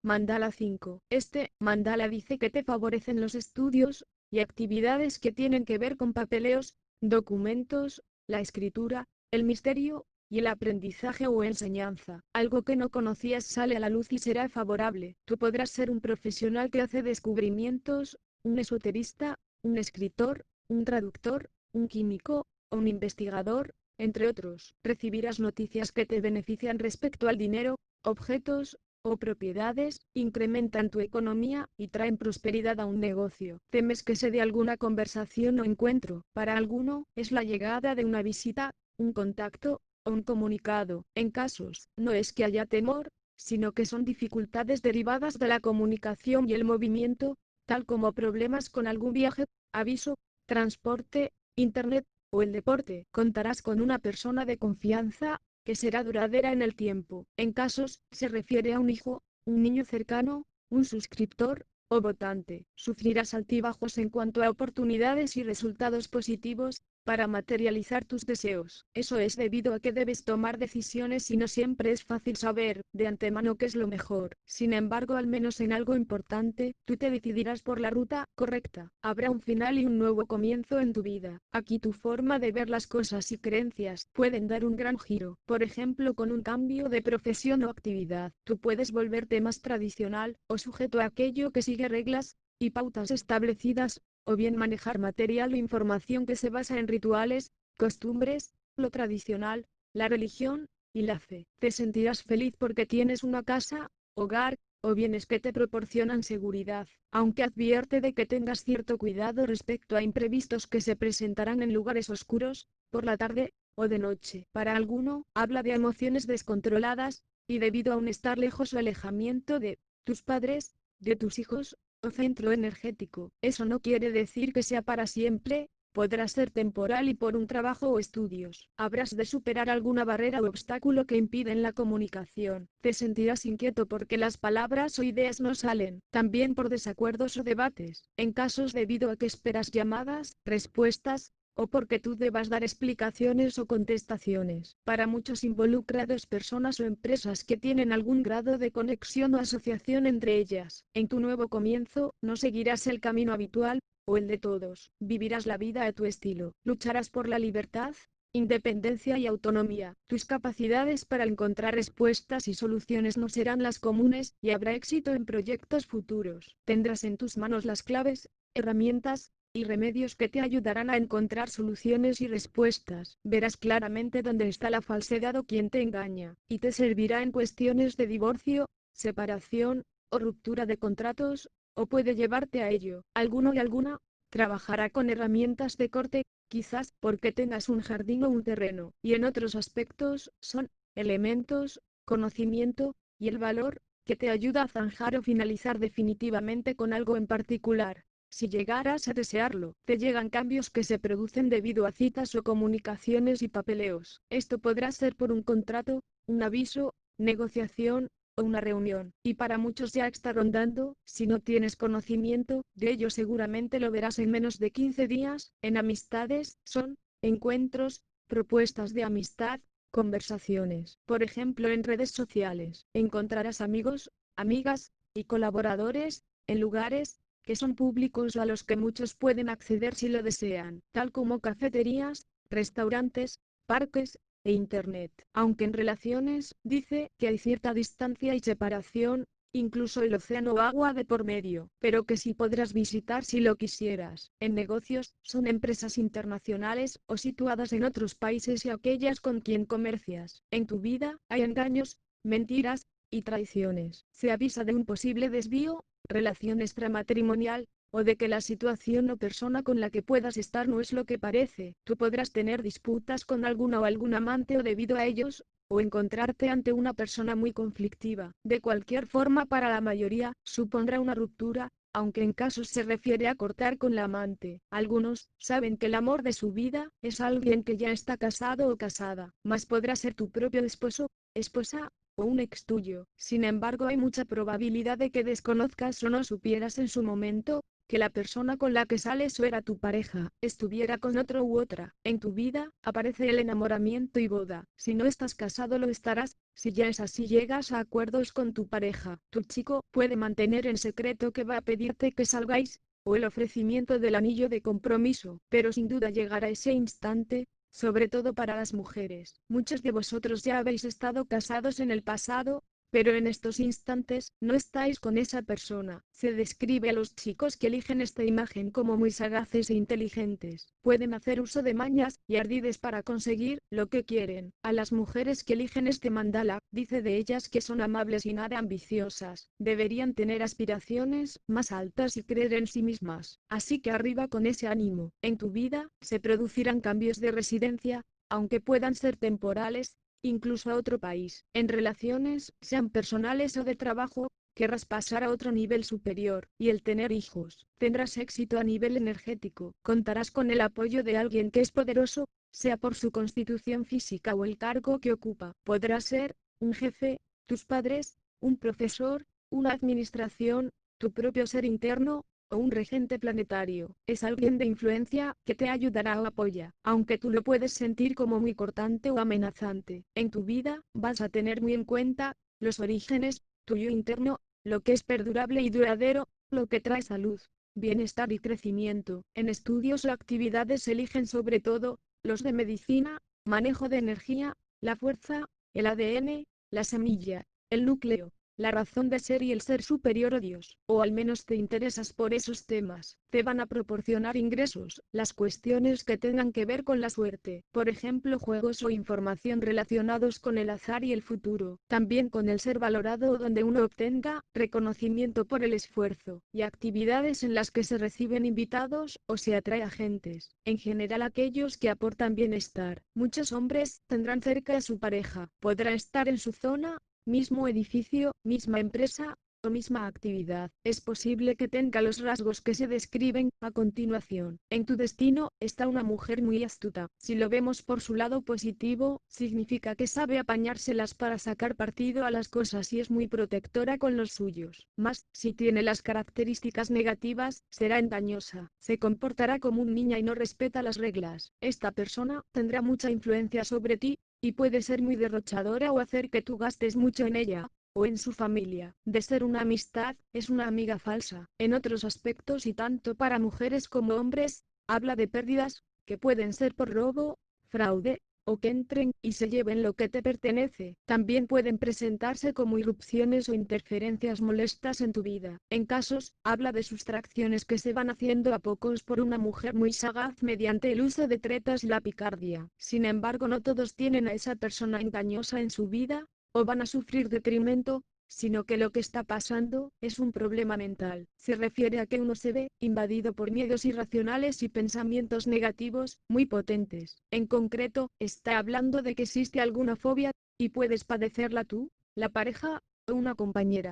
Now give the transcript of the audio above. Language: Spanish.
Mandala 5. Este mandala dice que te favorecen los estudios y actividades que tienen que ver con papeleos, documentos, la escritura, el misterio y el aprendizaje o enseñanza. Algo que no conocías sale a la luz y será favorable. Tú podrás ser un profesional que hace descubrimientos, un esoterista, un escritor, un traductor, un químico, o un investigador, entre otros. Recibirás noticias que te benefician respecto al dinero, objetos o propiedades, incrementan tu economía y traen prosperidad a un negocio. Temes que se dé alguna conversación o encuentro. Para alguno, es la llegada de una visita, un contacto, o un comunicado. En casos, no es que haya temor, sino que son dificultades derivadas de la comunicación y el movimiento, tal como problemas con algún viaje, aviso, transporte, internet, o el deporte. Contarás con una persona de confianza, que será duradera en el tiempo. En casos, se refiere a un hijo, un niño cercano, un suscriptor, o votante. Sufrirás altibajos en cuanto a oportunidades y resultados positivos, para materializar tus deseos. Eso es debido a que debes tomar decisiones y no siempre es fácil saber de antemano qué es lo mejor. Sin embargo, al menos en algo importante, tú te decidirás por la ruta correcta. Habrá un final y un nuevo comienzo en tu vida. Aquí tu forma de ver las cosas y creencias pueden dar un gran giro. Por ejemplo, con un cambio de profesión o actividad, tú puedes volverte más tradicional o sujeto a aquello que sigue reglas y pautas establecidas, o bien manejar material o información que se basa en rituales, costumbres, lo tradicional, la religión y la fe. Te sentirás feliz porque tienes una casa, hogar, o bienes que te proporcionan seguridad, aunque advierte de que tengas cierto cuidado respecto a imprevistos que se presentarán en lugares oscuros, por la tarde, o de noche. Para alguno, habla de emociones descontroladas, y debido a un estar lejos o alejamiento de tus padres, de tus hijos, o centro energético. Eso no quiere decir que sea para siempre, podrá ser temporal y por un trabajo o estudios. Habrás de superar alguna barrera o obstáculo que impiden la comunicación. Te sentirás inquieto porque las palabras o ideas no salen, también por desacuerdos o debates. En casos debido a que esperas llamadas, respuestas, o porque tú debas dar explicaciones o contestaciones. Para muchos involucrados, personas o empresas que tienen algún grado de conexión o asociación entre ellas. En tu nuevo comienzo, no seguirás el camino habitual, o el de todos. Vivirás la vida a tu estilo. Lucharás por la libertad, independencia y autonomía. Tus capacidades para encontrar respuestas y soluciones no serán las comunes, y habrá éxito en proyectos futuros. Tendrás en tus manos las claves, herramientas, y remedios que te ayudarán a encontrar soluciones y respuestas. Verás claramente dónde está la falsedad o quien te engaña, y te servirá en cuestiones de divorcio, separación, o ruptura de contratos, o puede llevarte a ello. Alguno y alguna trabajará con herramientas de corte, quizás porque tengas un jardín o un terreno, y en otros aspectos, son elementos, conocimiento, y el valor, que te ayuda a zanjar o finalizar definitivamente con algo en particular. Si llegaras a desearlo, te llegan cambios que se producen debido a citas o comunicaciones y papeleos. Esto podrá ser por un contrato, un aviso, negociación, o una reunión, y para muchos ya está rondando. Si no tienes conocimiento de ello, seguramente lo verás en menos de 15 días. En amistades, son encuentros, propuestas de amistad, conversaciones. Por ejemplo, en redes sociales, encontrarás amigos, amigas, y colaboradores, en lugares que son públicos o a los que muchos pueden acceder si lo desean, tal como cafeterías, restaurantes, parques, e Internet. Aunque en relaciones, dice que hay cierta distancia y separación, incluso el océano o agua de por medio, pero que sí podrás visitar si lo quisieras. En negocios, son empresas internacionales o situadas en otros países y aquellas con quien comercias. En tu vida, hay engaños, mentiras, y traiciones. Se avisa de un posible desvío, relación extramatrimonial, o de que la situación o persona con la que puedas estar no es lo que parece. Tú podrás tener disputas con alguna o algún amante o debido a ellos, o encontrarte ante una persona muy conflictiva. De cualquier forma, para la mayoría, supondrá una ruptura, aunque en casos se refiere a cortar con la amante. Algunos saben que el amor de su vida es alguien que ya está casado o casada, mas podrá ser tu propio esposo, esposa, o un ex tuyo. Sin embargo, hay mucha probabilidad de que desconozcas o no supieras en su momento que la persona con la que sales o era tu pareja, estuviera con otro u otra. En tu vida, aparece el enamoramiento y boda. Si no estás casado lo estarás. Si ya es así, llegas a acuerdos con tu pareja. Tu chico puede mantener en secreto que va a pedirte que salgáis, o el ofrecimiento del anillo de compromiso, pero sin duda llegará ese instante, sobre todo para las mujeres. Muchos de vosotros ya habéis estado casados en el pasado, pero en estos instantes no estáis con esa persona. Se describe a los chicos que eligen esta imagen como muy sagaces e inteligentes. Pueden hacer uso de mañas y ardides para conseguir lo que quieren. A las mujeres que eligen este mandala, dice de ellas que son amables y nada ambiciosas. Deberían tener aspiraciones más altas y creer en sí mismas. Así que arriba con ese ánimo. En tu vida se producirán cambios de residencia, aunque puedan ser temporales, incluso a otro país. En relaciones, sean personales o de trabajo, querrás pasar a otro nivel superior, y el tener hijos. Tendrás éxito a nivel energético. Contarás con el apoyo de alguien que es poderoso, sea por su constitución física o el cargo que ocupa. Podrá ser un jefe, tus padres, un profesor, una administración, tu propio ser interno, o un regente planetario. Es alguien de influencia que te ayudará o apoya, aunque tú lo puedes sentir como muy cortante o amenazante. En tu vida, vas a tener muy en cuenta los orígenes, tuyo interno, lo que es perdurable y duradero, lo que trae salud, bienestar y crecimiento. En estudios o actividades se eligen sobre todo los de medicina, manejo de energía, la fuerza, el ADN, la semilla, el núcleo, la razón de ser y el ser superior o Dios, o al menos te interesas por esos temas. Te van a proporcionar ingresos, las cuestiones que tengan que ver con la suerte, por ejemplo juegos o información relacionados con el azar y el futuro, también con el ser valorado o donde uno obtenga reconocimiento por el esfuerzo, y actividades en las que se reciben invitados o se atrae agentes, en general aquellos que aportan bienestar. Muchos hombres tendrán cerca a su pareja, podrá estar en su zona, mismo edificio, misma empresa, o misma actividad. Es posible que tenga los rasgos que se describen a continuación. En tu destino está una mujer muy astuta. Si lo vemos por su lado positivo, significa que sabe apañárselas para sacar partido a las cosas y es muy protectora con los suyos. Mas, si tiene las características negativas, será engañosa. Se comportará como un niño y no respeta las reglas. Esta persona tendrá mucha influencia sobre ti, y puede ser muy derrochadora o hacer que tú gastes mucho en ella, o en su familia. De ser una amistad, es una amiga falsa. En otros aspectos y tanto para mujeres como hombres, habla de pérdidas, que pueden ser por robo, fraude, o que entren y se lleven lo que te pertenece. También pueden presentarse como irrupciones o interferencias molestas en tu vida. En casos, habla de sustracciones que se van haciendo a pocos por una mujer muy sagaz mediante el uso de tretas y la picardia. Sin embargo, no todos tienen a esa persona engañosa en su vida, o van a sufrir detrimento, sino que lo que está pasando es un problema mental. Se refiere a que uno se ve invadido por miedos irracionales y pensamientos negativos muy potentes. En concreto, está hablando de que existe alguna fobia, y puedes padecerla tú, la pareja, o una compañera.